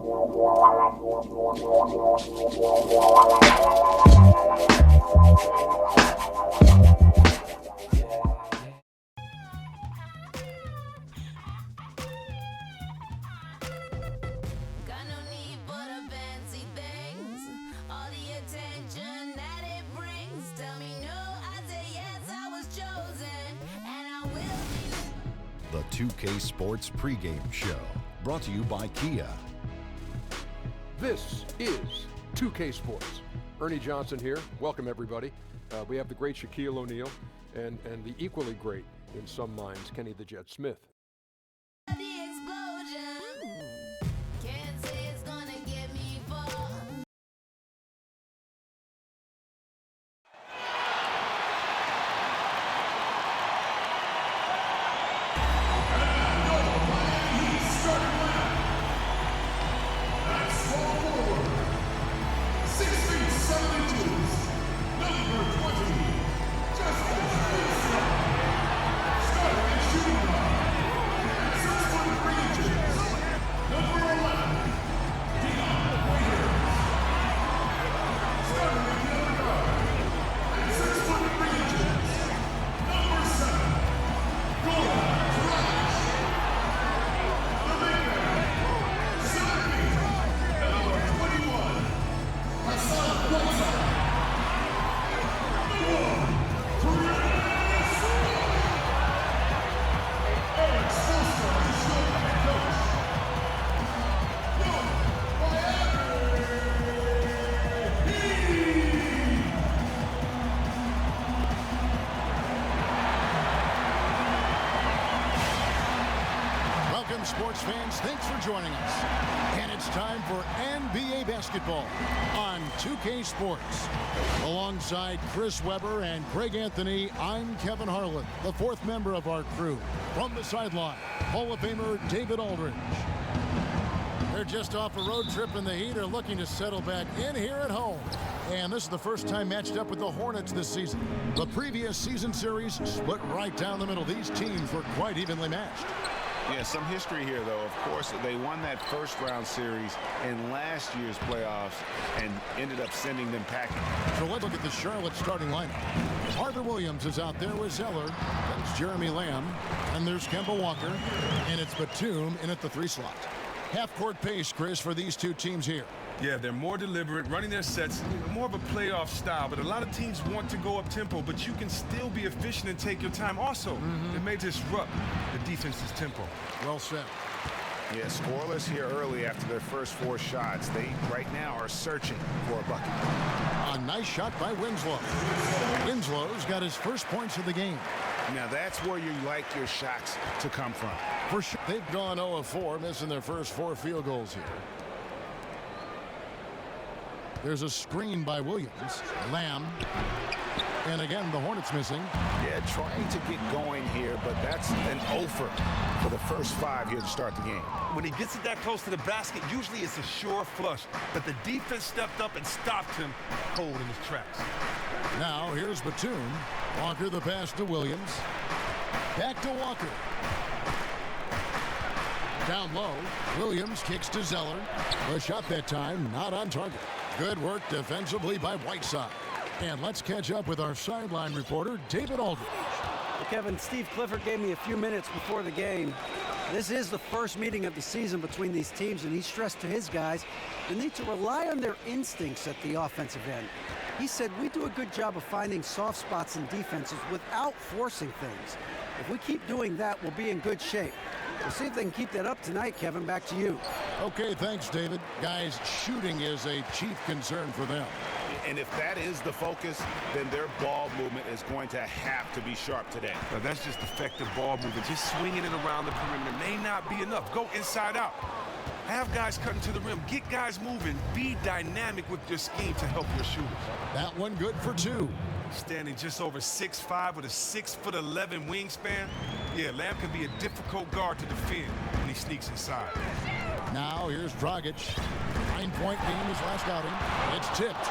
The 2K Sports pregame show, brought to you by Kia. This is 2K Sports. Ernie Johnson here. Welcome, everybody. We have the great Shaquille O'Neal and the equally great, in some minds, Kenny the Jet Smith. Sports fans, thanks for joining us. And it's time for NBA basketball on 2K Sports. Alongside Chris Webber and Greg Anthony, I'm Kevin Harlan, the fourth member of our crew. From the sideline, Hall of Famer David Aldridge. They're just off a road trip in the Heat, are looking to settle back in here at home. And this is the first time matched up with the Hornets this season. The previous season series split right down the middle. These teams were quite evenly matched. Yeah, some history here, though. Of course, they won that first-round series in last year's playoffs and ended up sending them packing. So let's look at the Charlotte starting lineup. Arthur Williams is out there with Zeller. That's Jeremy Lamb. And there's Kemba Walker. And it's Batum in at the 3 slot. Half-court pace, Chris, for these two teams here. Yeah, they're more deliberate, running their sets, more of a playoff style. But a lot of teams want to go up-tempo, but you can still be efficient and take your time. Also, it may disrupt the defense's tempo. Well said. Yeah, scoreless here early after their first 4 shots. They, right now, are searching for a bucket. A nice shot by Winslow. Winslow's got his first points of the game. Now, that's where you like your shots to come from. For sure. They've gone 0 of 4, missing their first 4 field goals here. There's a screen by Williams. Lamb. And again, the Hornets missing. Yeah, trying to get going here, but that's an offer for the first 5 here to start the game. When he gets it that close to the basket, usually it's a sure flush. But the defense stepped up and stopped him cold in his tracks. Now, here's Batum. Walker the pass to Williams. Back to Walker. Down low. Williams kicks to Zeller. The shot that time not on target. Good work defensively by Whiteside. And let's catch up with our sideline reporter, David Aldridge. Well, Kevin, Steve Clifford gave me a few minutes before the game. This is the first meeting of the season between these teams, and he stressed to his guys they need to rely on their instincts at the offensive end. He said, we do a good job of finding soft spots in defenses without forcing things. If we keep doing that, we'll be in good shape. We'll see if they can keep that up tonight, Kevin. Back to you. Okay, thanks, David. Guys, shooting is a chief concern for them. And if that is the focus, then their ball movement is going to have to be sharp today. Now, that's just effective ball movement. Just swinging it around the perimeter may not be enough. Go inside out. Have guys cutting to the rim. Get guys moving. Be dynamic with your scheme to help your shooters. That one good for 2. Standing just over 6'5" with a 6'11" wingspan. Yeah, Lamb can be a difficult guard to defend when he sneaks inside. Now here's Dragic. 9-point game his last outing. It's tipped.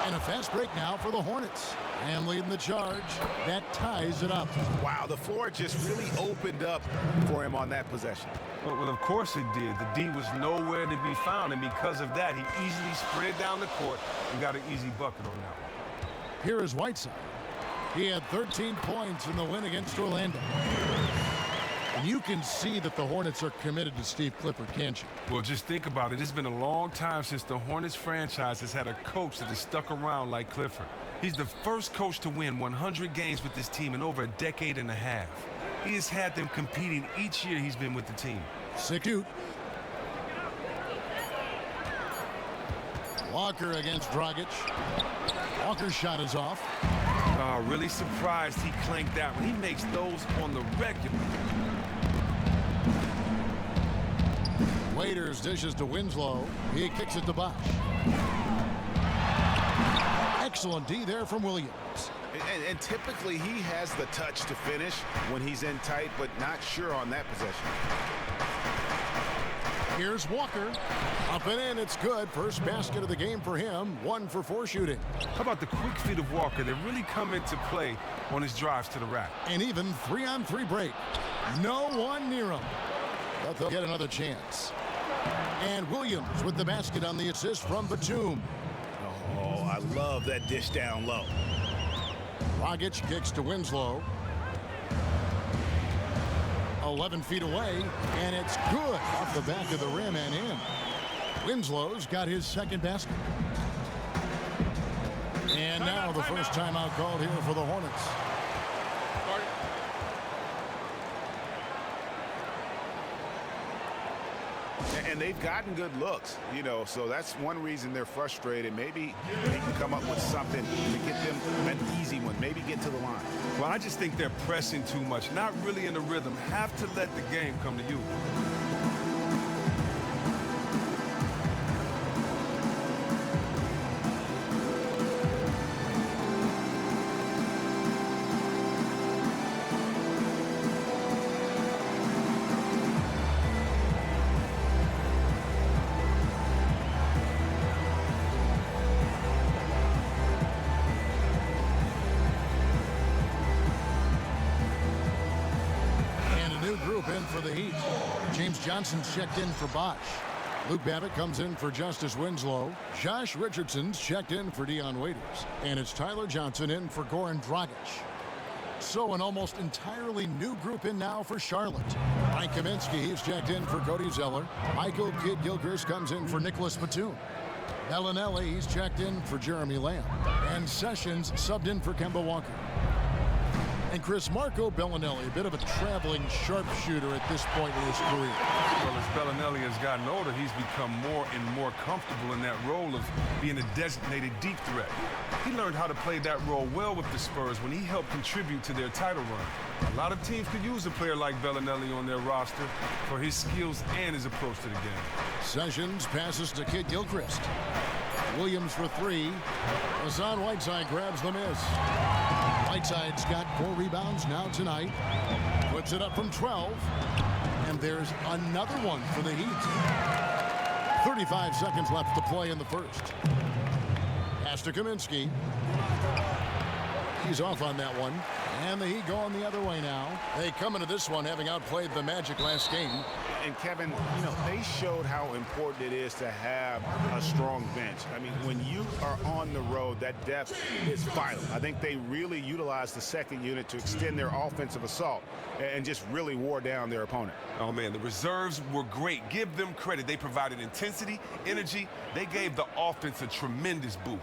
And a fast break now for the Hornets. And leading the charge, that ties it up. Wow, the floor just really opened up for him on that possession. Well, of course it did. The D was nowhere to be found, and because of that, he easily spread down the court and got an easy bucket on that one. Here is Whiteside. He had 13 points in the win against Orlando. And you can see that the Hornets are committed to Steve Clifford, can't you? Well, just think about it. It's been a long time since the Hornets franchise has had a coach that has stuck around like Clifford. He's the first coach to win 100 games with this team in over a decade and a half. He has had them competing each year he's been with the team. 6-2. Walker against Dragic. Walker's shot is off. Really surprised he clanked that one. He makes those on the regular. Waiters dishes to Winslow. He kicks it to Bosch. Excellent D there from Williams. And typically he has the touch to finish when he's in tight, but not sure on that possession. Here's Walker. Up and in, it's good. First basket of the game for him. 1 for 4 shooting. How about the quick feet of Walker that really come into play on his drives to the rack? And even 3-on-3 break. No one near him. But they'll get another chance. And Williams with the basket on the assist from Batum. Oh, I love that dish down low. Dragic kicks to Winslow. 11 feet away, and it's good off the back of the rim and in. Winslow's got his second basket. And now the first timeout called here for the Hornets. And they've gotten good looks, you know, so that's one reason they're frustrated. Maybe they can come up with something to get them an easy one, maybe get to the line. Well, I just think they're pressing too much, not really in the rhythm. Have to let the game come to you. For the Heat. James Johnson's checked in for Bosch. Luke Babbitt comes in for Justice Winslow. Josh Richardson's checked in for Dion Waiters. And it's Tyler Johnson in for Goran Dragic. So an almost entirely new group in now for Charlotte. Mike Kaminsky, he's checked in for Cody Zeller. Michael Kidd-Gilchrist comes in for Nicholas Batum. Bellinelli, he's checked in for Jeremy Lamb. And Sessions subbed in for Kemba Walker. And Chris Marco Bellinelli, a bit of a traveling sharpshooter at this point in his career. Well, as Bellinelli has gotten older, he's become more and more comfortable in that role of being a designated deep threat. He learned how to play that role well with the Spurs when he helped contribute to their title run. A lot of teams could use a player like Bellinelli on their roster for his skills and his approach to the game. Sessions passes to Kidd-Gilchrist. Williams for 3. Hassan Whiteside grabs the miss. Whiteside's got 4 rebounds now tonight. Puts it up from 12. And there's another one for the Heat. 35 seconds left to play in the first. Pass to Kaminsky. He's off on that one. And the Heat going the other way now. They come into this one having outplayed the Magic last game. And Kevin, you know, they showed how important it is to have a strong bench. I mean, when you are on the road, that depth is vital. I think they really utilized the second unit to extend their offensive assault and just really wore down their opponent. Oh, man, the reserves were great. Give them credit. They provided intensity, energy. They gave the offense a tremendous boost.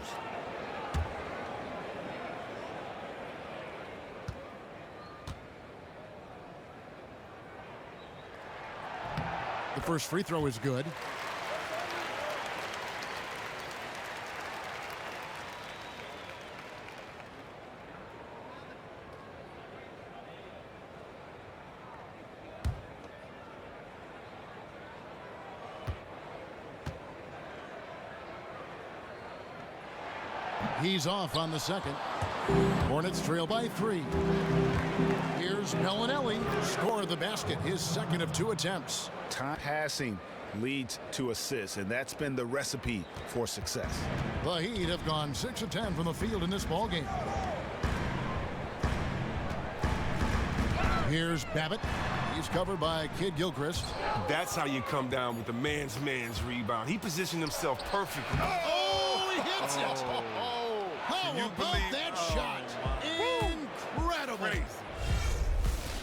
The first free throw is good. He's off on the second. Hornets trail by 3. Here's Bellinelli. Score of the basket, his second of 2 attempts. Time passing leads to assists, and that's been the recipe for success. The Heat have gone 6 of 10 from the field in this ballgame. Here's Babbitt. He's covered by Kid Gilchrist. That's how you come down with the man's rebound. He positioned himself perfectly. Oh, he hits it! Oh, how you about believe that shot? Incredible! Crazy.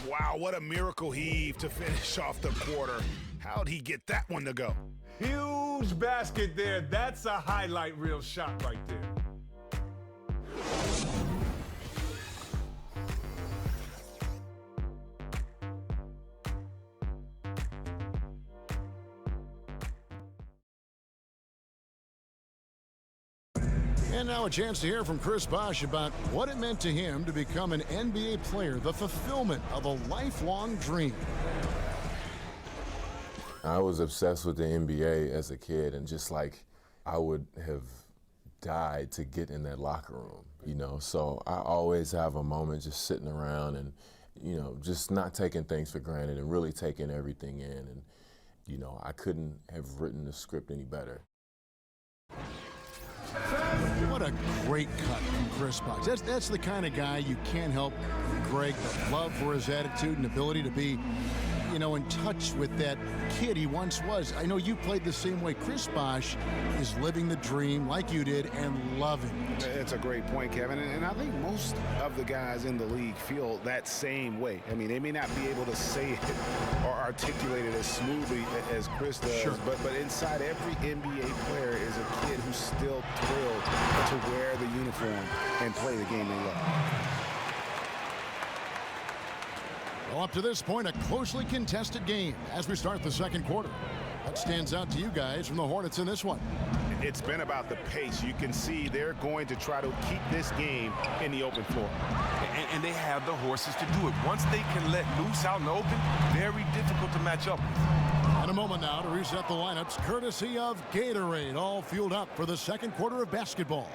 Wow, what a miracle heave to finish off the quarter. How'd he get that one to go? Huge basket there. That's a highlight reel shot right there. And now a chance to hear from Chris Bosh about what it meant to him to become an NBA player, the fulfillment of a lifelong dream. I was obsessed with the NBA as a kid, and just like I would have died to get in that locker room, you know. So I always have a moment just sitting around and, you know, just not taking things for granted and really taking everything in. And, you know, I couldn't have written the script any better. What a great cut from Chris Bosh. That's the kind of guy you can't help Greg but love for his attitude and ability to be, you know, in touch with that kid he once was. I know you played the same way. Chris Bosh is living the dream like you did and loving it. It's a great point, Kevin, and I think most of the guys in the league feel that same way. I mean, they may not be able to say it or articulate it as smoothly as Chris does, sure, but inside every NBA player is a kid who's still thrilled to wear the uniform and play the game they love. Well, up to this point, a closely contested game as we start the second quarter. What stands out to you guys from the Hornets in this one? It's been about the pace. You can see they're going to try to keep this game in the open floor. And they have the horses to do it. Once they can let loose out in the open, very difficult to match up with. And a moment now to reset the lineups, courtesy of Gatorade, all fueled up for the second quarter of basketball.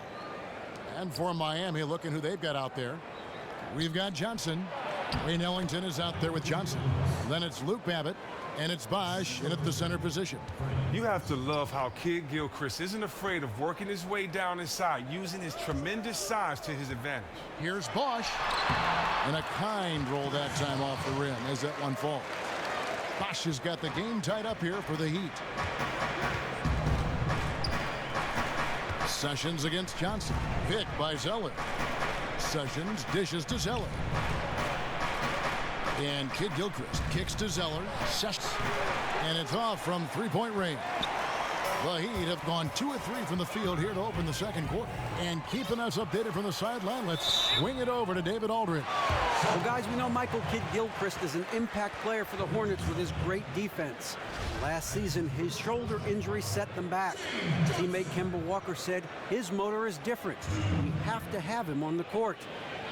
And for Miami, looking who they've got out there. We've got Johnson. Wayne Ellington is out there with Johnson. Then it's Luke Babbitt, and it's Bosh in at the center position. You have to love how Kid Gilchrist isn't afraid of working his way down inside, using his tremendous size to his advantage. Here's Bosh. And a kind roll that time off the rim as that one falls. Bosh has got the game tied up here for the Heat. Sessions against Johnson. Pick by Zeller. Sessions dishes to Zeller. And Kid Gilchrist kicks to Zeller. Sessions. And it's off from three-point range. The Heat have gone 2 of 3 from the field here to open the second quarter. And keeping us updated from the sideline, let's swing it over to David Aldridge. Well, guys, we know Michael Kid Gilchrist is an impact player for the Hornets with his great defense. Last season, his shoulder injury set them back. Teammate Kemba Walker said his motor is different. We have to have him on the court.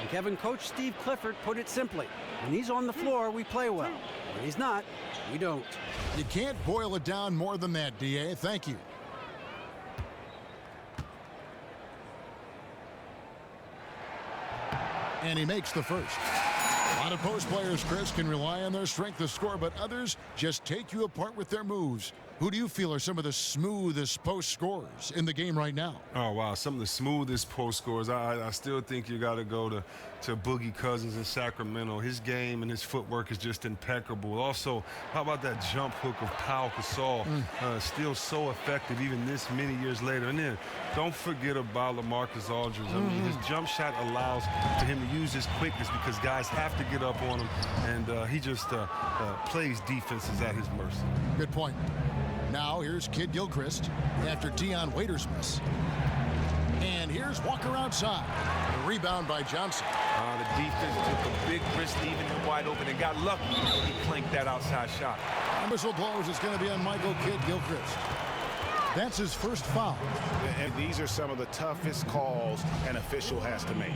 And Kevin, Coach Steve Clifford put it simply, when he's on the floor, we play well. When he's not, we don't. You can't boil it down more than that, D.A. Thank you. And he makes the first. A lot of post players, Chris, can rely on their strength to score, but others just take you apart with their moves. Who do you feel are some of the smoothest post scorers in the game right now? Oh, wow. Some of the smoothest post scorers. I still think you got to go to Boogie Cousins in Sacramento. His game and his footwork is just impeccable. Also, how about that jump hook of Pau Gasol? Still so effective even this many years later. And then don't forget about LaMarcus Aldridge. I mean, his jump shot allows for him to use his quickness because guys have to get up on him. And he just plays defenses at his mercy. Good point. Now here's Kid Gilchrist after Dion Waiters miss. And here's Walker outside. The rebound by Johnson. The defense took a big risk leaving him wide open and got lucky. He clanked that outside shot. And whistle blows. It's going to be on Michael Kid Gilchrist. That's his first foul. And these are some of the toughest calls an official has to make.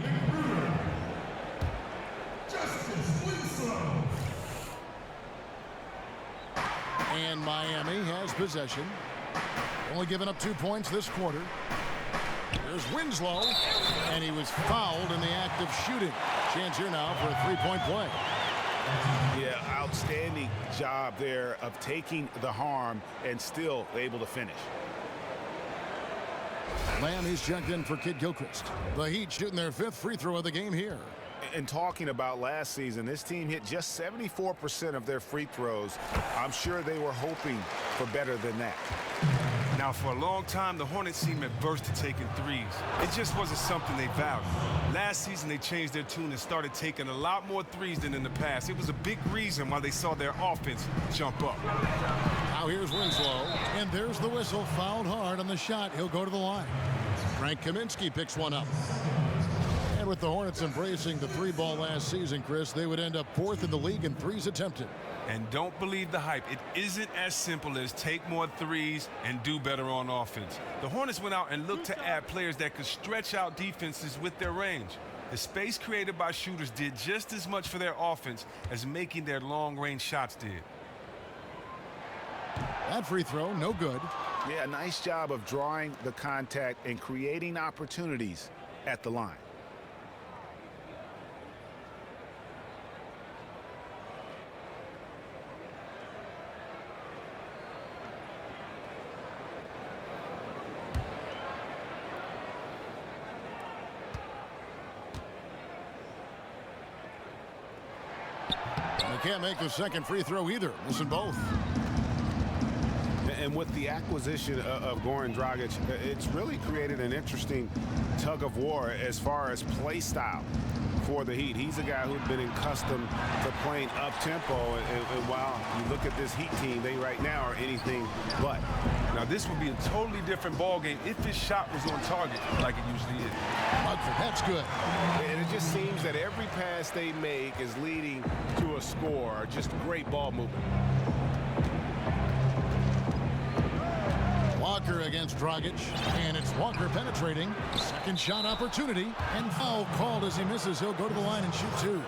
And Miami has possession. Only giving up 2 points this quarter. Here's Winslow, and he was fouled in the act of shooting. Chance here now for a three-point play. Yeah, outstanding job there of taking the harm and still able to finish. Lamb is checked in for Kid Gilchrist. The Heat shooting their 5th free throw of the game here. And talking about last season, this team hit just 74% of their free throws. I'm sure they were hoping for better than that. Now, for a long time, the Hornets seemed adverse to taking threes. It just wasn't something they valued. Last season, they changed their tune and started taking a lot more threes than in the past. It was a big reason why they saw their offense jump up. Now here's Winslow, and there's the whistle. Fouled hard on the shot. He'll go to the line. Frank Kaminsky picks one up. And with the Hornets embracing the 3-ball last season, Chris, they would end up 4th in the league in threes attempted. And don't believe the hype. It isn't as simple as take more threes and do better on offense. The Hornets went out and looked to add players that could stretch out defenses with their range. The space created by shooters did just as much for their offense as making their long-range shots did. That free throw, no good. Yeah, nice job of drawing the contact and creating opportunities at the line. They can't make the second free throw either. Missing both. And with the acquisition of Goran Dragic, it's really created an interesting tug of war as far as play style for the Heat. He's a guy who's been accustomed to playing up-tempo, and while you look at this Heat team, they right now are anything but. Now, this would be a totally different ball game if his shot was on target like it usually is. That's good. And it just seems that every pass they make is leading to a score. Just great ball movement. Walker against Dragic, and it's Walker penetrating. Second shot opportunity, and foul called as he misses. He'll go to the line and shoot 2.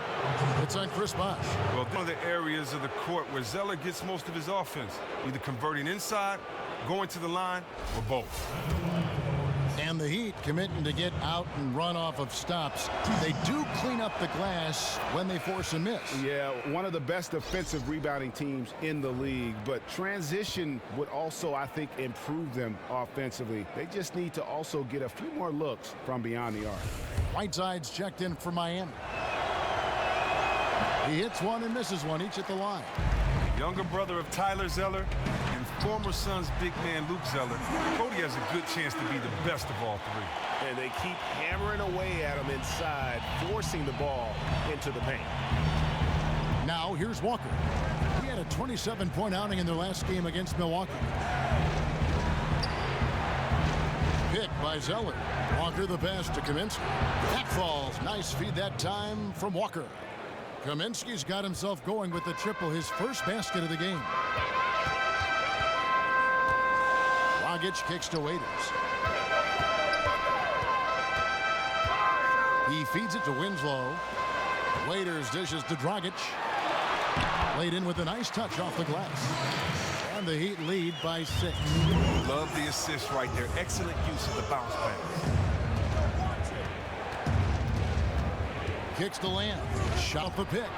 It's on Chris Bosh. Well, one of the areas of the court where Zeller gets most of his offense, either converting inside, going to the line, or both. And the Heat committing to get out and run off of stops. They do clean up the glass when they force a miss. Yeah, one of the best defensive rebounding teams in the league, but transition would also, I think, improve them offensively. They just need to also get a few more looks from beyond the arc. Whiteside's checked in for Miami. He hits one and misses one, each at the line. Younger brother of Tyler Zeller and former Suns big man Luke Zeller, Cody has a good chance to be the best of all three. And they keep hammering away at him inside, forcing the ball into the paint. Now here's Walker. He had a 27-point outing in their last game against Milwaukee. Pick by Zeller. Walker the pass to Kaminsky. That falls. Nice feed that time from Walker. Kaminsky's got himself going with the triple, his first basket of the game. Dragic kicks to Waiters. He feeds it to Winslow. Waiters dishes to Dragic. Laid in with a nice touch off the glass. And the Heat lead by 6. Love the assist right there. Excellent use of the bounce pass. Kicks to Lamb. Shot the pick.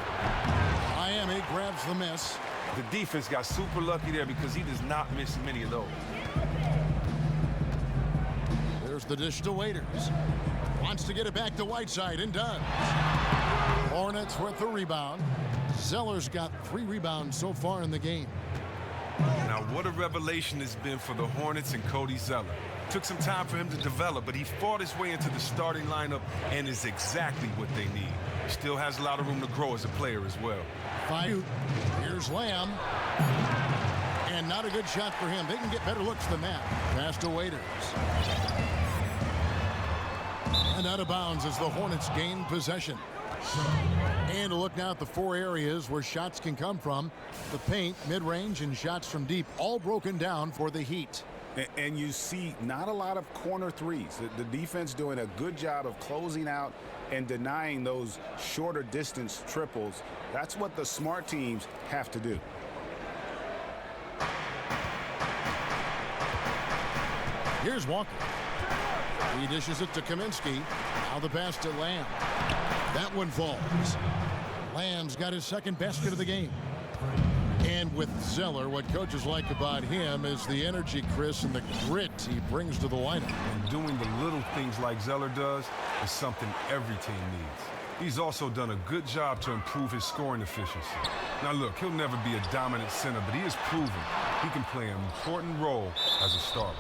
Miami grabs the miss. The defense got super lucky there because he does not miss many of those. There's the dish to Waiters. Wants to get it back to Whiteside and does. Hornets with the rebound. Zeller's got 3 rebounds so far in the game. Now, what a revelation it's been for the Hornets and Cody Zeller. Took some time for him to develop, but he fought his way into the starting lineup and is exactly what they need. Still has a lot of room to grow as a player as well. Here's Lamb. And not a good shot for him. They can get better looks than that. Pass to Waiters. And out of bounds as the Hornets gain possession. And a look now at the 4 areas where shots can come from. The paint, mid-range, and shots from deep, all broken down for the Heat. And you see not a lot of corner threes. The defense doing a good job of closing out and denying those shorter distance triples. That's what the smart teams have to do. Here's Walker. He dishes it to Kaminsky. Now the pass to Lamb. That one falls. Lamb's got his second basket of the game. And with Zeller, what coaches like about him is the energy, Chris, and the grit he brings to the lineup. And doing the little things like Zeller does is something every team needs. He's also done a good job to improve his scoring efficiency. Now look, he'll never be a dominant center, but he has proven he can play an important role as a starter.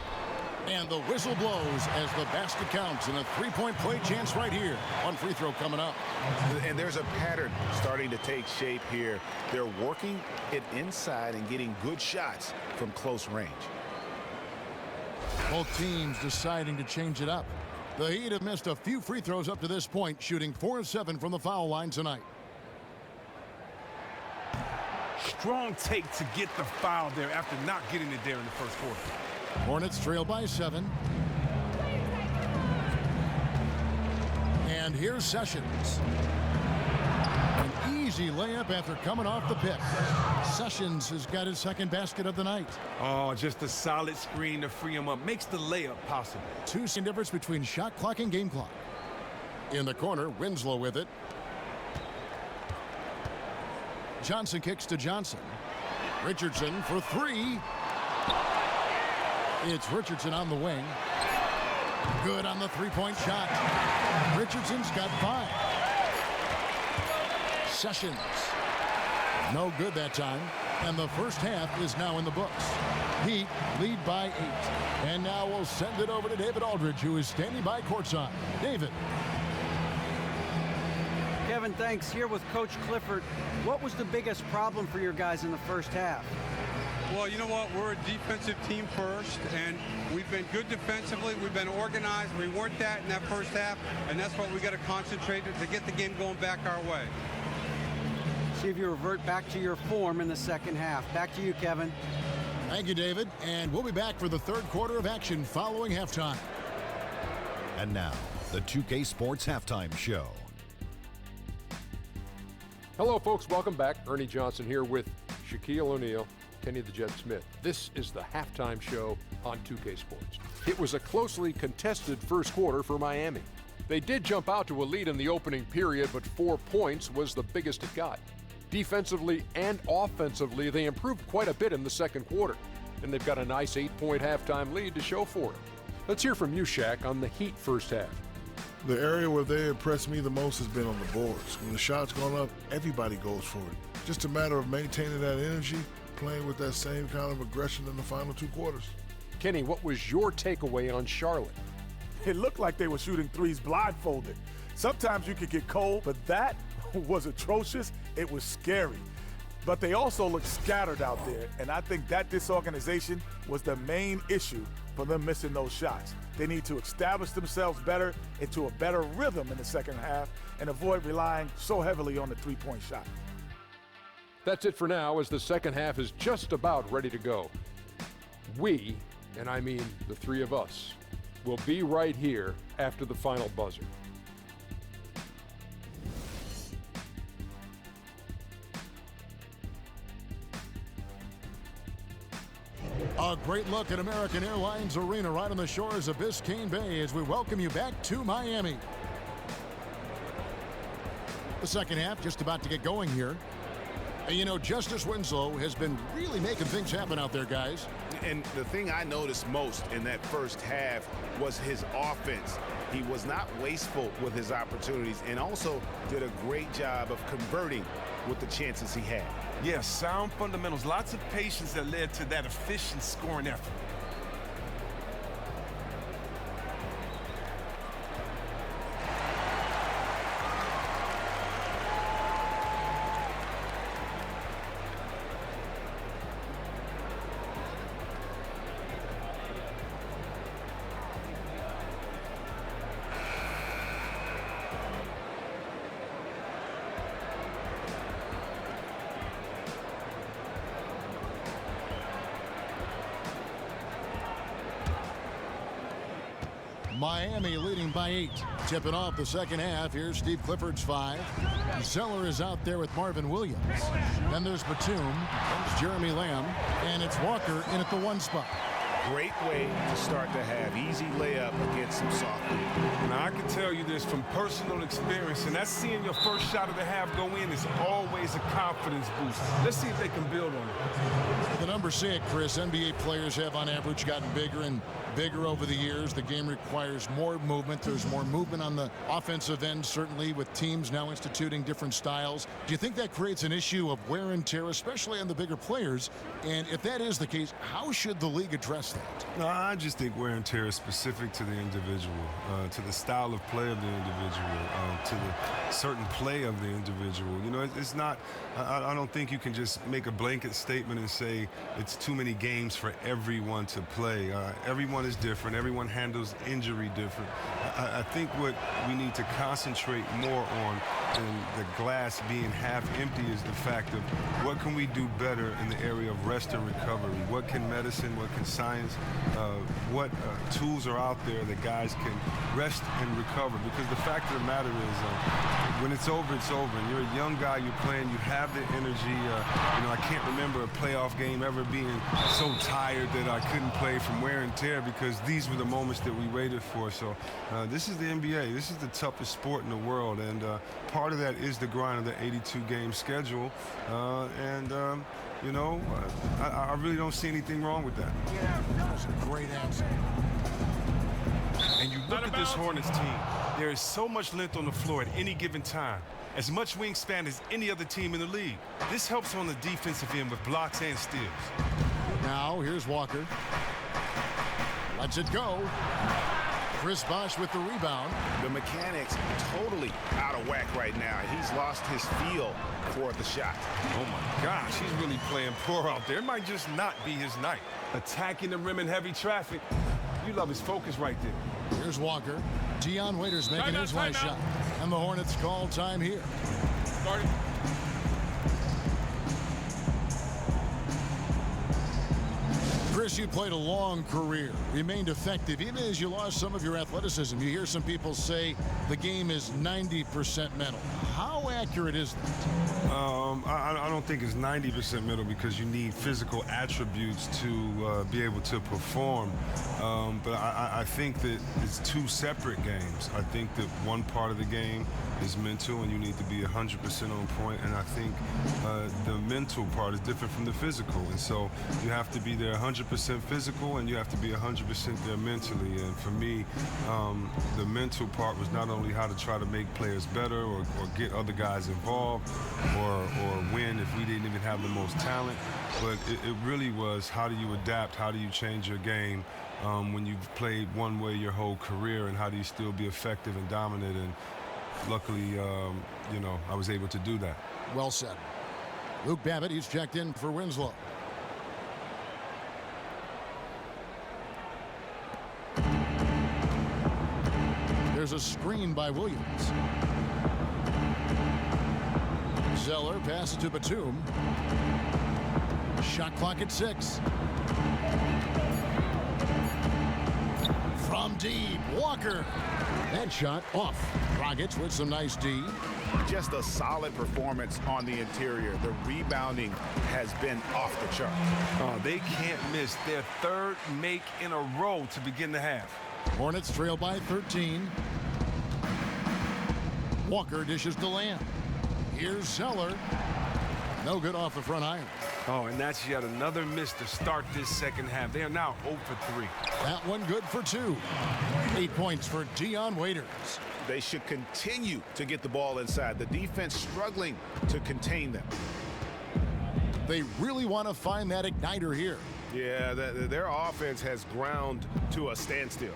And the whistle blows as the basket counts, and a three-point play chance right here. One free throw coming up. And there's a pattern starting to take shape here. They're working it inside and getting good shots from close range. Both teams deciding to change it up. The Heat have missed a few free throws up to this point, shooting 4-7 from the foul line tonight. Strong take to get the foul there after not getting it there in the first quarter. Hornets trail by 7. And here's Sessions. An easy layup after coming off the pick. Sessions has got his second basket of the night. Oh, just a solid screen to free him up. Makes the layup possible. 2-second difference between shot clock and game clock. In the corner, Winslow with it. Johnson kicks to Johnson. Richardson for 3. It's Richardson on the wing. Good on the three-point shot. Richardson's got 5. Sessions. No good that time. And the first half is now in the books. Heat lead by 8. And now we'll send it over to David Aldridge, who is standing by courtside. David. Kevin, thanks. Here with Coach Clifford. What was the biggest problem for your guys in the first half? Well, you know what? We're a defensive team first, and we've been good defensively. We've been organized. We weren't that in that first half, and that's what we got to concentrate to get the game going back our way. See if you revert back to your form in the second half. Back to you, Kevin. Thank you, David. And we'll be back for the third quarter of action following halftime. And now, the 2K Sports Halftime Show. Hello, folks. Welcome back. Ernie Johnson here with Shaquille O'Neal, Kenny the Jet Smith. This is the halftime show on 2K Sports. It was a closely contested first quarter for Miami. They did jump out to a lead in the opening period, but 4 points was the biggest it got. Defensively and offensively, they improved quite a bit in the second quarter, and they've got a nice 8-point halftime lead to show for it. Let's hear from you, Shaq, on the Heat first half. The area where they impressed me the most has been on the boards. When the shot's gone up, everybody goes for it. Just a matter of maintaining that energy, playing with that same kind of aggression in the final 2 quarters. Kenny, what was your takeaway on Charlotte? It looked like they were shooting threes blindfolded. Sometimes you could get cold, but that was atrocious. It was scary. But they also looked scattered out there, and I think that disorganization was the main issue for them missing those shots. They need to establish themselves better into a better rhythm in the second half and avoid relying so heavily on the three-point shot. That's it for now, as the second half is just about ready to go. We, and I mean the three of us, will be right here after the final buzzer. A great look at American Airlines Arena right on the shores of Biscayne Bay as we welcome you back to Miami. The second half just about to get going here. And you know, Justice Winslow has been really making things happen out there, guys. And the thing I noticed most in that first half was his offense. He was not wasteful with his opportunities and also did a great job of converting with the chances he had. Yeah, sound fundamentals, lots of patience that led to that efficient scoring effort. Miami leading by 8. Tipping off the second half. Here's Steve Clifford's 5. Zeller is out there with Marvin Williams. Then there's Batum. There's Jeremy Lamb. And it's Walker in at the 1 spot. Great way to start the half. Easy layup against some soft lead. Now, I can tell you this from personal experience, and that's seeing your first shot of the half go in is always a confidence boost. Let's see if they can build on it. The numbers say it, Chris. NBA players have, on average, gotten bigger and bigger over the years. The game requires more movement. There's more movement on the offensive end, certainly, with teams now instituting different styles. Do you think that creates an issue of wear and tear, especially on the bigger players? And if that is the case, how should the league address that? No, I just think wear and tear is specific to the individual, to the style of play of the individual, to the certain play of the individual. You know, it's not, I don't think you can just make a blanket statement and say it's too many games for everyone to play. Everyone is different. Everyone handles injury different. I think what we need to concentrate more on than the glass being half empty is the fact of what can we do better in the area of rest and recovery? What can medicine, what can science, what tools are out there that guys can rest and recover? Because the fact of the matter is when it's over, it's over. And you're a young guy, you're playing, you have the energy. You know, I can't remember a playoff game ever being so tired that I couldn't play from wear and tear because these were the moments that we waited for. So this is the NBA. This is the toughest sport in the world. And part of that is the grind of the 82-game schedule. You know, I really don't see anything wrong with that. That's a great answer. And you look at this Hornets team, there is so much length on the floor at any given time. As much wingspan as any other team in the league. This helps on the defensive end with blocks and steals. Now, here's Walker. Lets it go. Chris Bosh with the rebound. The mechanics totally out of whack right now. He's lost his feel for the shot. Oh my gosh, he's really playing poor out there. It might just not be his night. Attacking the rim in heavy traffic. You love his focus right there. Here's Walker. Dion Waiters making his last shot. And the Hornets call time here. Starting. Chris, you played a long career, remained effective, even as you lost some of your athleticism. You hear some people say the game is 90% mental. How accurate is that? I don't think it's 90% mental because you need physical attributes to be able to perform. But I think that it's two separate games. I think that one part of the game is mental and you need to be 100% on point. And I think the mental part is different from the physical. And so you have to be there 100% physical and you have to be 100% there mentally. And for me, the mental part was not only how to try to make players better or get other guys involved or win if we didn't even have the most talent, but it really was how do you adapt, how do you change your game when you've played one way your whole career, and how do you still be effective and dominant? And luckily, you know, I was able to do that. Well said. Luke Babbitt, he's checked in for Winslow. There's a screen by Williams. Zeller passes to Batum. Shot clock at 6. From deep, Walker. That shot off. Dragic with some nice D. Just a solid performance on the interior. The rebounding has been off the chart. Oh, they can't miss their third make in a row to begin the half. Hornets trail by 13. Walker dishes to Lamb. Here's Zeller. No good off the front iron. Oh, and that's yet another miss to start this second half. They are now 0 for 3. That one good for 2. 8 points for Dion Waiters. They should continue to get the ball inside. The defense struggling to contain them. They really want to find that igniter here. Yeah, their offense has ground to a standstill.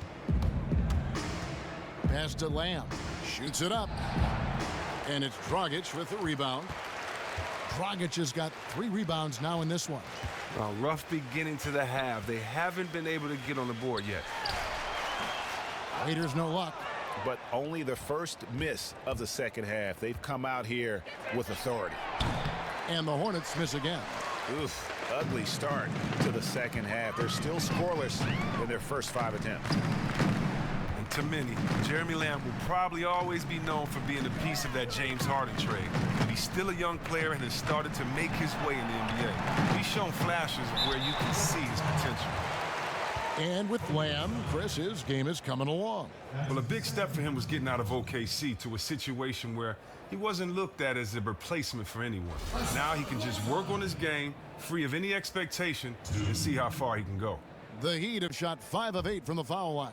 Pass to Lamb. Shoots it up. And it's Dragic with the rebound. Dragic has got 3 rebounds now in this one. A rough beginning to the half. They haven't been able to get on the board yet. Raiders no luck. But only the first miss of the second half. They've come out here with authority. And the Hornets miss again. Oof, ugly start to the second half. They're still scoreless in their first 5 attempts. And to many, Jeremy Lamb will probably always be known for being a piece of that James Harden trade. But he's still a young player and has started to make his way in the NBA. He's shown flashes of where you can see his potential. And with Lamb, Chris, his game is coming along. Well, a big step for him was getting out of OKC to a situation where he wasn't looked at as a replacement for anyone. Now he can just work on his game, free of any expectation, and see how far he can go. The Heat have shot 5 of 8 from the foul line.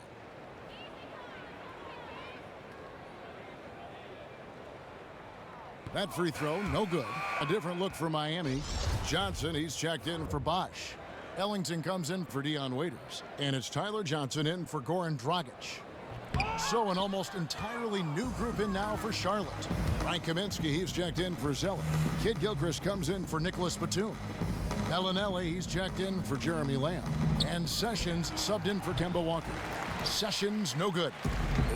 That free throw, no good. A different look for Miami. Johnson, he's checked in for Bosch. Ellington comes in for Dion Waiters. And it's Tyler Johnson in for Goran Dragic. So an almost entirely new group in now for Charlotte. Frank Kaminsky, he's checked in for Zeller. Kid Gilchrist comes in for Nicholas Batum. Bellinelli, he's checked in for Jeremy Lamb. And Sessions subbed in for Kemba Walker. Sessions, no good.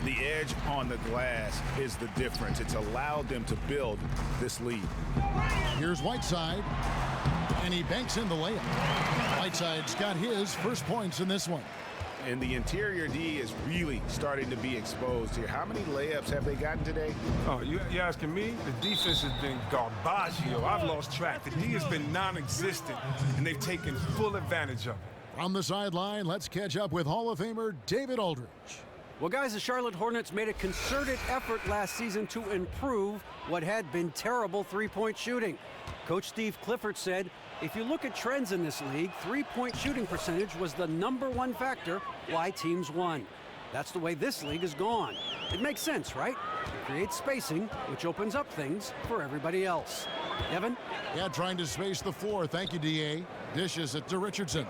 The edge on the glass is the difference. It's allowed them to build this lead. Here's Whiteside. And he banks in the layup. Whiteside's got his first points in this one. And the interior D is really starting to be exposed here. How many layups have they gotten today? Oh, you asking me? The defense has been garbaggio. I've lost track. The D has been non-existent, and they've taken full advantage of it. From the sideline, let's catch up with Hall of Famer David Aldridge. Well, guys, the Charlotte Hornets made a concerted effort last season to improve what had been terrible three-point shooting. Coach Steve Clifford said, if you look at trends in this league, three-point shooting percentage was the #1 factor why teams won. That's the way this league has gone. It makes sense, right? It creates spacing, which opens up things for everybody else. Evan? Yeah, trying to space the floor. Thank you, D.A. Dishes it to Richardson.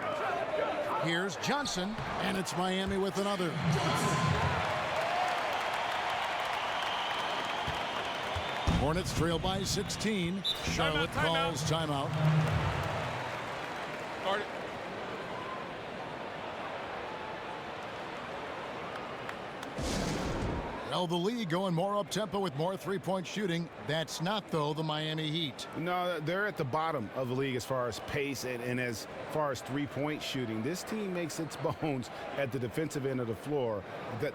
Here's Johnson, and it's Miami with another. Hornets trail by 16. Charlotte calls timeout. Well, the league going more up-tempo with more three-point shooting. That's not, though, the Miami Heat. No, they're at the bottom of the league as far as pace and as far as three-point shooting. This team makes its bones at the defensive end of the floor.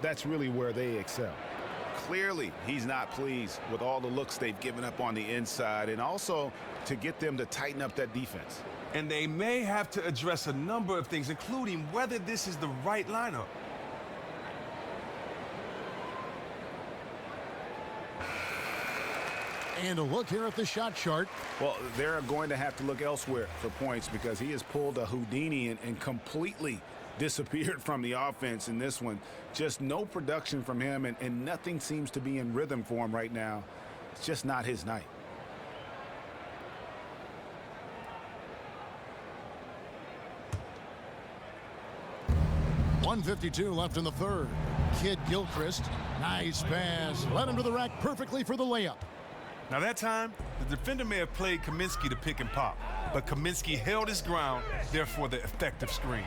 That's really where they excel. Clearly, he's not pleased with all the looks they've given up on the inside, and also to get them to tighten up that defense. And they may have to address a number of things, including whether this is the right lineup. And a look here at the shot chart. Well, they're going to have to look elsewhere for points because he has pulled a Houdini and completely disappeared from the offense in this one. Just no production from him, and nothing seems to be in rhythm for him right now. It's just not his night. .152 left in the third. Kid Gilchrist, nice pass. Led him to the rack perfectly for the layup. Now that time, the defender may have played Kaminsky to pick and pop, but Kaminsky held his ground, therefore the effective screen.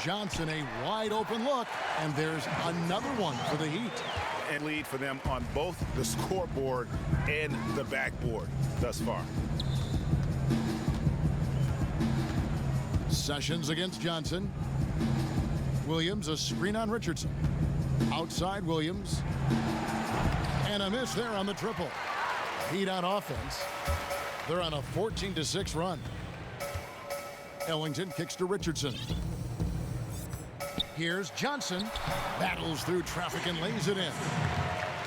Johnson, a wide open look, and there's another one for the Heat. And lead for them on both the scoreboard and the backboard thus far. Sessions against Johnson. Williams, a screen on Richardson. Outside Williams. And a miss there on the triple. Heat on offense. They're on a 14-6 run. Ellington kicks to Richardson. Here's Johnson. Battles through traffic and lays it in.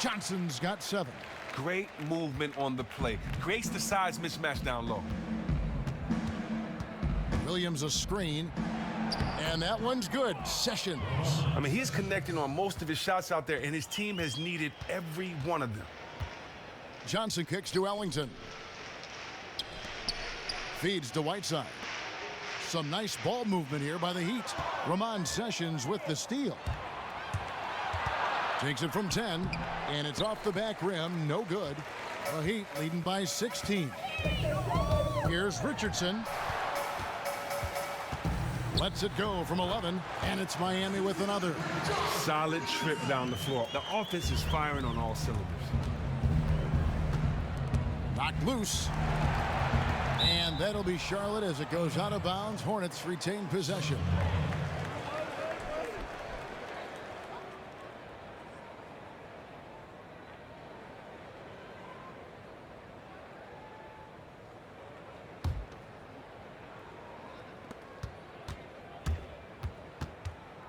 Johnson's got 7. Great movement on the play. Creates the size mismatch down low. Williams a screen. And that one's good. Sessions. I mean, he's connecting on most of his shots out there, and his team has needed every one of them. Johnson kicks to Ellington. Feeds to Whiteside. Some nice ball movement here by the Heat. Ramon Sessions with the steal. Takes it from 10, and it's off the back rim. No good. The Heat leading by 16. Here's Richardson. Lets it go from 11, and it's Miami with another. Solid trip down the floor. The offense is firing on all cylinders. Knocked loose. And that'll be Charlotte as it goes out of bounds. Hornets retain possession.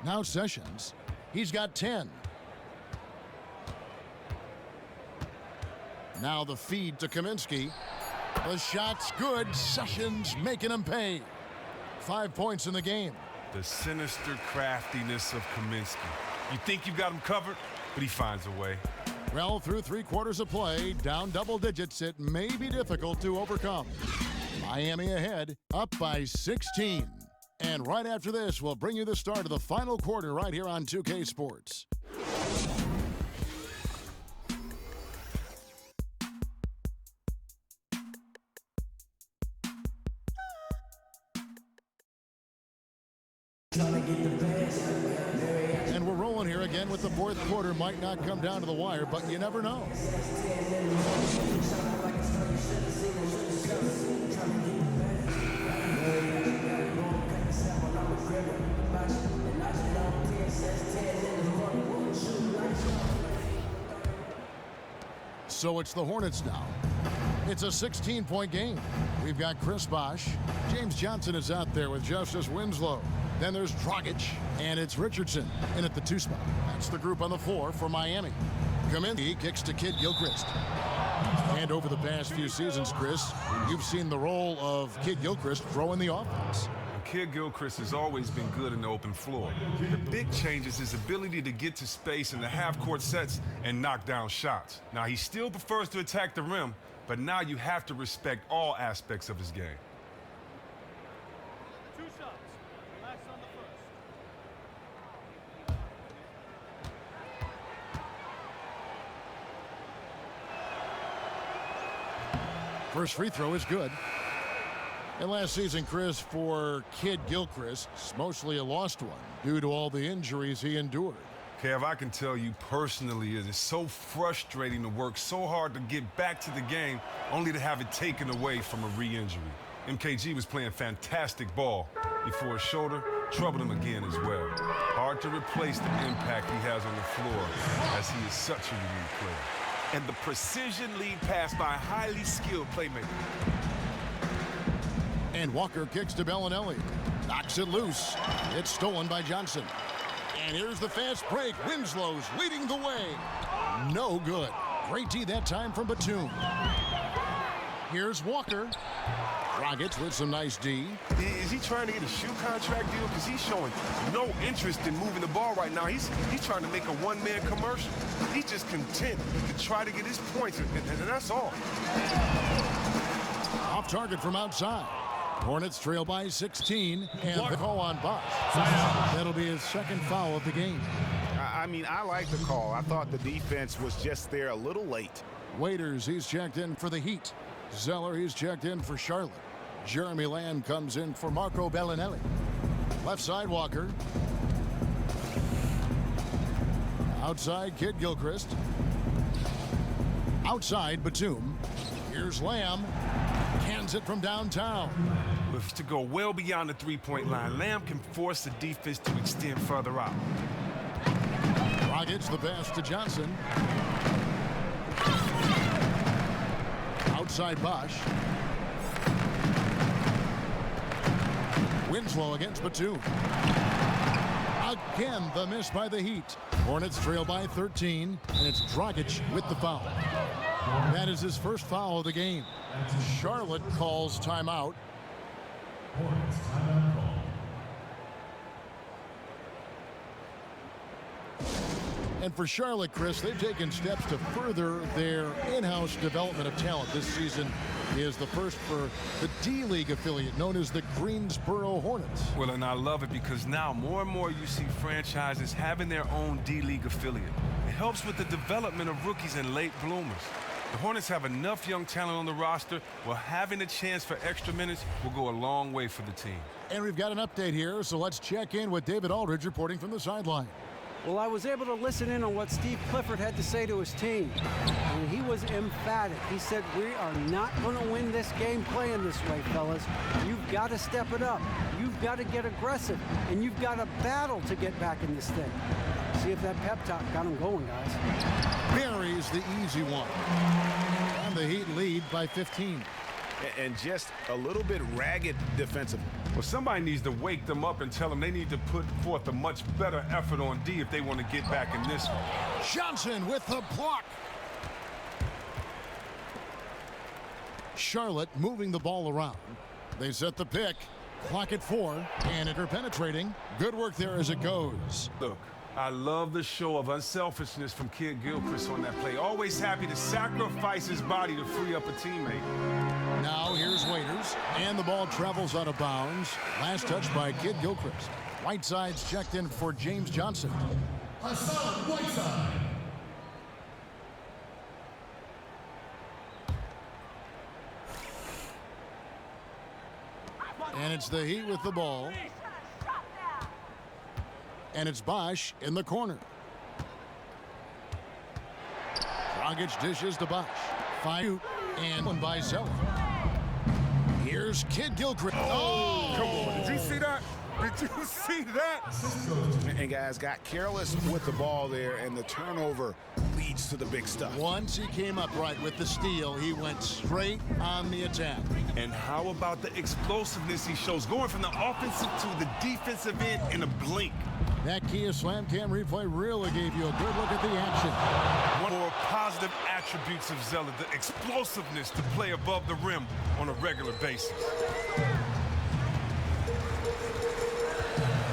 Now Sessions. He's got 10. Now the feed to Kaminsky. The shot's good. Sessions making him pay. 5 points in the game. The sinister craftiness of Kaminsky. You think you've got him covered, but he finds a way. Well, through 3 quarters of play, down double digits, it may be difficult to overcome. Miami ahead, up by 16. And right after this, we'll bring you the start of the final quarter right here on 2K Sports. And we're rolling here again with the fourth quarter. Might not come down to the wire, but you never know. So it's the Hornets now. It's a 16-point game. We've got Chris Bosh. James Johnson is out there with Justice Winslow. Then there's Dragic, and it's Richardson in at the 2 spot. That's the group on the floor for Miami. Kaminsky kicks to Kid Gilchrist. And over the past few seasons, Chris, you've seen the role of Kid Gilchrist grow in the offense. Kid Gilchrist has always been good in the open floor. The big change is his ability to get to space in the half-court sets and knock down shots. Now, he still prefers to attack the rim, but now you have to respect all aspects of his game. 2 shots. Last on the first. First free throw is good. And last season, Chris, for Kid Gilchrist, mostly a lost one due to all the injuries he endured. Kev, I can tell you personally, it is so frustrating to work so hard to get back to the game, only to have it taken away from a re-injury. MKG was playing fantastic ball before his shoulder troubled him again as well. Hard to replace the impact he has on the floor, as he is such a unique player. And the precision lead pass by a highly skilled playmaker. And Walker kicks to Bellinelli. Knocks it loose. It's stolen by Johnson. And here's the fast break. Winslow's leading the way. No good. Great D that time from Batum. Here's Walker. Dragic with some nice D. Is he trying to get a shoe contract deal? Because he's showing no interest in moving the ball right now. He's trying to make a one-man commercial. He's just content to try to get his points, and that's all. Off target from outside. Hornets trail by 16, and the call on Bosh. That'll be his second foul of the game. I mean, I like the call. I thought the defense was just there a little late. Waiters, he's checked in for the Heat. Zeller, he's checked in for Charlotte. Jeremy Lamb comes in for Marco Bellinelli. Left side, Walker. Outside, Kid Gilchrist. Outside, Batum. Here's Lamb. Cans it from downtown. With to go well beyond the three-point line, Lamb can force the defense to extend further out. Dragic the pass to Johnson. Outside Bosh. Winslow against Batum. Again, the miss by the Heat. Hornets trail by 13, and it's Dragic with the foul. That is his first foul of the game. Charlotte calls timeout. And for Charlotte, Chris, they've taken steps to further their in-house development of talent. This season is the first for the D-League affiliate known as the Greensboro Hornets. Well, and I love it because now more and more you see franchises having their own D-League affiliate. It helps with the development of rookies and late bloomers. The Hornets have enough young talent on the roster where having a chance for extra minutes will go a long way for the team. And we've got an update here, so let's check in with David Aldridge reporting from the sideline. Well, I was able to listen in on what Steve Clifford had to say to his team, and he was emphatic. He said, we are not going to win this game playing this way, fellas. You've got to step it up. You've got to get aggressive, and you've got to battle to get back in this thing. See if that pep talk got him going, guys. Buries the easy one. And the Heat lead by 15. and just a little bit ragged defensively. Well, somebody needs to wake them up and tell them they need to put forth a much better effort on D if they want to get back in this one. Johnson with the block. Charlotte moving the ball around. They set the pick. Clock at 4, and interpenetrating. Good work there as it goes. Look, I love the show of unselfishness from Kid Gilchrist on that play. Always happy to sacrifice his body to free up a teammate. Now here's Waiters, and the ball travels out of bounds. Last touch by Kid Gilchrist. Whiteside's checked in for James Johnson. Whiteside. And it's the Heat with the ball. And it's Bosch in the corner. Dragic dishes to Bosch. 5 and one by Zeller. Here's Kid Gilchrist. Oh! Come on, did you see that? Did you see that? And guys got careless with the ball there, and the turnover leads to the big stuff. Once he came upright with the steal, he went straight on the attack. And how about the explosiveness he shows, going from the offensive to the defensive end in a blink? That Kia Slam Cam replay really gave you a good look at the action. One more positive attributes of Zeller, the explosiveness to play above the rim on a regular basis.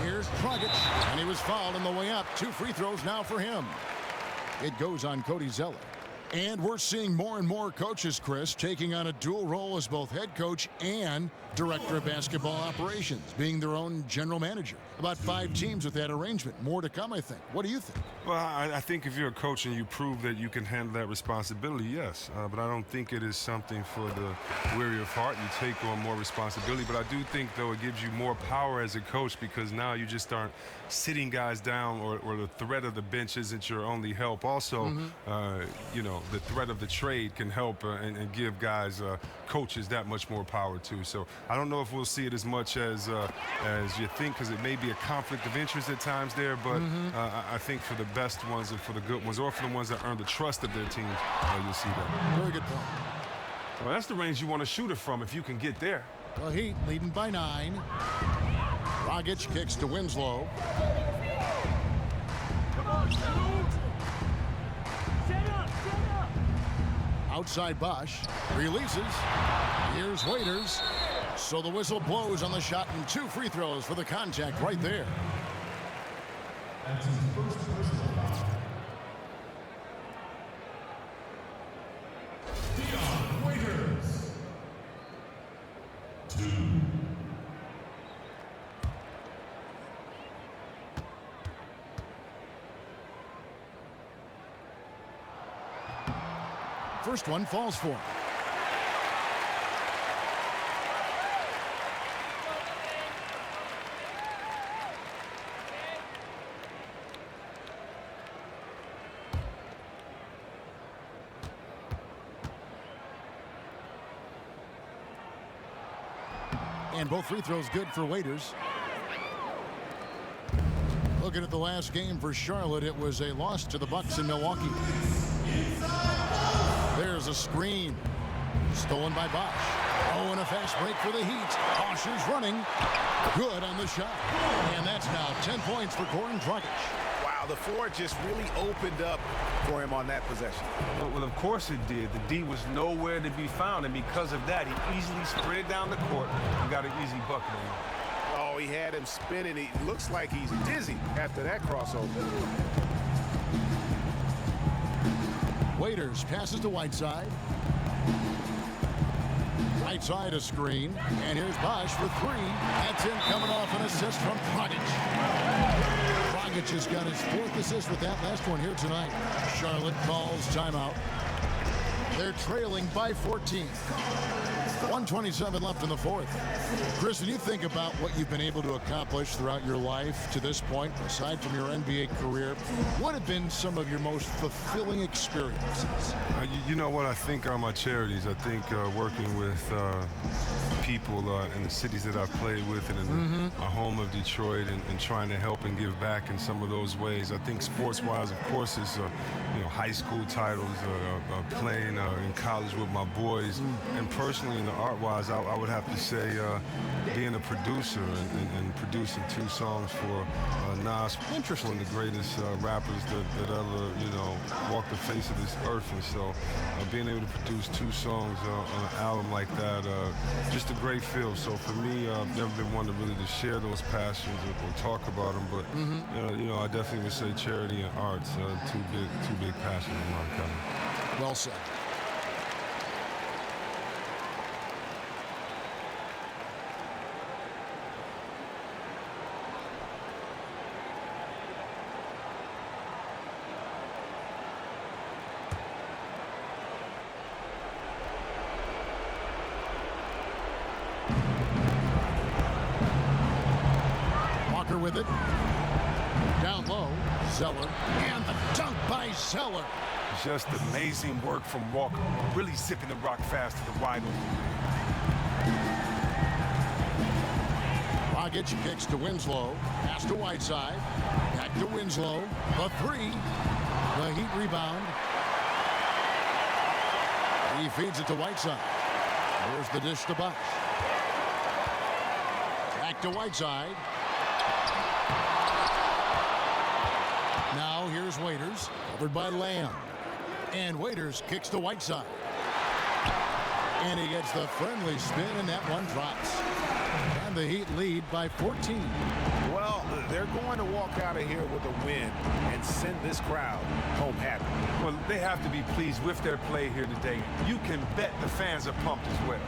Here's Dragic, and he was fouled on the way up. 2 free throws now for him. It goes on Cody Zeller. And we're seeing more and more coaches, Chris, taking on a dual role as both head coach and director of basketball operations, being their own general manager. About 5 teams with that arrangement. More to come, I think. What do you think? Well, I think if you're a coach and you prove that you can handle that responsibility, yes. But I don't think it is something for the weary of heart. You take on more responsibility. But I do think, though, it gives you more power as a coach because now you just aren't sitting guys down or the threat of the bench isn't your only help. Also, you know, the threat of the trade can help and give guys, coaches, that much more power, too. So I don't know if we'll see it as much as you think because it may be a conflict of interest at times there. But I think for the best ones and for the good ones or for the ones that earn the trust of their teams, you'll see that. Very good point. Well, that's the range you want to shoot it from if you can get there. The Heat leading by 9. Dragic kicks to Winslow. Outside Bosch. Releases. Here's Waiters. So the whistle blows on the shot and 2 free throws for the contact right there. That's his first personal foul. Waiters. 2. First one falls for him. And both free throws good for Waiters. Looking at the last game for Charlotte, it was a loss to the Bucks in Milwaukee. There's a screen. Stolen by Bosch. Oh, and a fast break for the Heat. Bosch is running. Good on the shot. And that's now 10 points for Goran Dragic. Wow, the floor just really opened up for him on that possession. Well, of course it did. The D was nowhere to be found, and because of that, he easily spread down the court and got an easy bucket on him. Oh, he had him spinning. He looks like he's dizzy after that crossover. Waiters passes to Whiteside. Right side a screen. And here's Bosch for 3. That's him coming off an assist from Dragic. Dragic has got his 4th assist with that last one here tonight. Charlotte calls timeout. They're trailing by 14. 1:27 left in the 4th. Chris, when you think about what you've been able to accomplish throughout your life to this point, aside from your NBA career, what have been some of your most fulfilling experiences? You know what? I think my charities. I think working with people in the cities that I've played with and in my home of Detroit and trying to help and give back in some of those ways. I think sports-wise, of course, it's high school titles, playing in college with my boys, and personally, in the art-wise, I would have to say being a producer and producing 2 songs for Nas, one of the greatest rappers that ever, walked the face of this earth. And so being able to produce 2 songs on an album like that, just a great feel. So for me, I've never been one to really to share those passions or talk about them, but I definitely would say charity and arts, two big passions of mine, Kevin. Well said. With it. Down low, Zeller. And the dunk by Zeller. Just amazing work from Walker. Really zipping the rock fast to the wide open. Rogic kicks to Winslow. Pass to Whiteside. Back to Winslow. The 3. The Heat rebound. He feeds it to Whiteside. Here's the dish to Bush. Back to Whiteside. Now here's Waiters, covered by Lamb. And Waiters kicks to Whiteside. And he gets the friendly spin, and that one drops. And the Heat lead by 14. Well, they're going to walk out of here with a win and send this crowd home happy. Well, they have to be pleased with their play here today. You can bet the fans are pumped as well.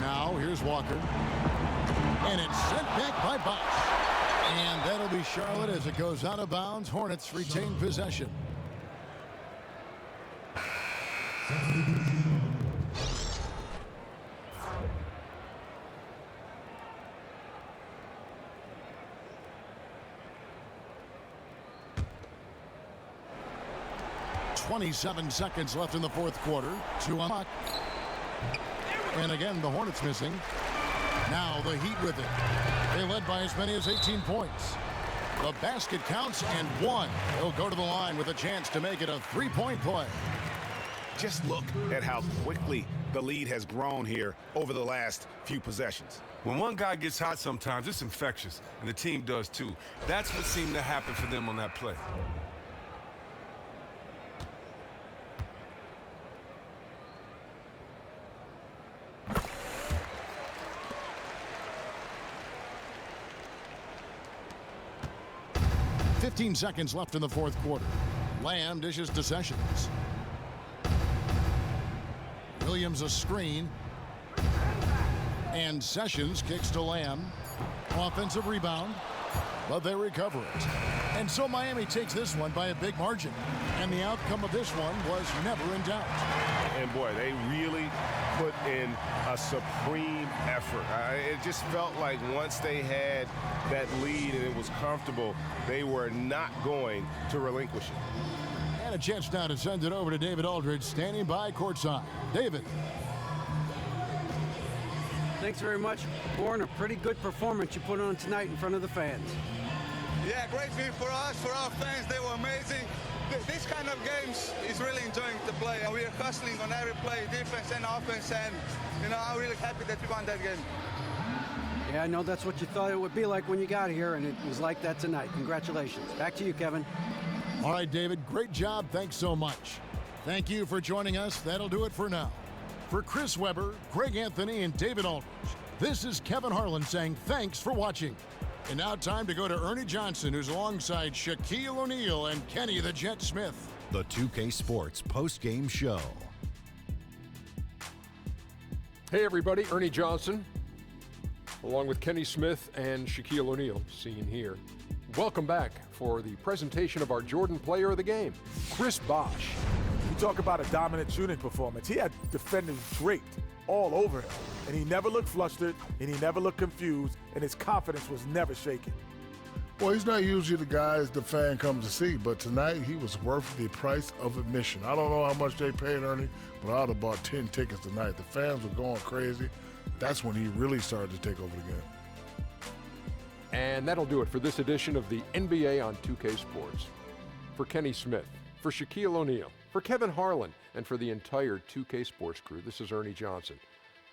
Now here's Walker. And it's sent back by Bosh. And that'll be Charlotte as it goes out of bounds. Hornets retain possession. .27 seconds left in the 4th quarter. 2 on. And again, the Hornets missing. Now the Heat with it. They led by as many as 18 points. The basket counts and 1. He'll go to the line with a chance to make it a 3-point play. Just look at how quickly the lead has grown here over the last few possessions. When one guy gets hot sometimes, it's infectious, and the team does too. That's what seemed to happen for them on that play. .15 seconds left in the 4th quarter. Lamb dishes to Sessions. Williams a screen. And Sessions kicks to Lamb. Offensive rebound, but they recover it. And so Miami takes this one by a big margin. And the outcome of this one was never in doubt. And boy, they really put in a supreme effort. It just felt like once they had that lead and it was comfortable, they were not going to relinquish it. And a chance now to send it over to David Aldridge, standing by courtside. David. Thanks very much, Bourne. A pretty good performance you put on tonight in front of the fans. Yeah, great win for us, for our fans. They were amazing. This kind of games is really enjoying to play. We are hustling on every play, defense and offense, and I'm really happy that we won that game. Yeah, I know that's what you thought it would be like when you got here, and it was like that tonight. Congratulations. Back to you, Kevin. All right, David, great job. Thanks so much. Thank you for joining us. That'll do it for now. For Chris Webber, Greg Anthony, and David Aldridge, this is Kevin Harlan saying thanks for watching. And now time to go to Ernie Johnson, who's alongside Shaquille O'Neal and Kenny the Jet Smith. The 2K Sports post-game show. Hey everybody, Ernie Johnson, along with Kenny Smith and Shaquille O'Neal, seen here. Welcome back for the presentation of our Jordan Player of the Game, Chris Bosh. You talk about a dominant shooting performance. He had defenders draped all over him, and he never looked flustered, and he never looked confused, and his confidence was never shaken. Well, he's not usually the guy the fan comes to see, but tonight he was worth the price of admission. I don't know how much they paid Ernie, but I would have bought 10 tickets tonight. The fans were going crazy. That's when he really started to take over the game. And that'll do it for this edition of the NBA on 2K Sports. For Kenny Smith, for Shaquille O'Neal, for Kevin Harlan, and for the entire 2K Sports crew, this is Ernie Johnson.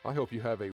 I hope you have a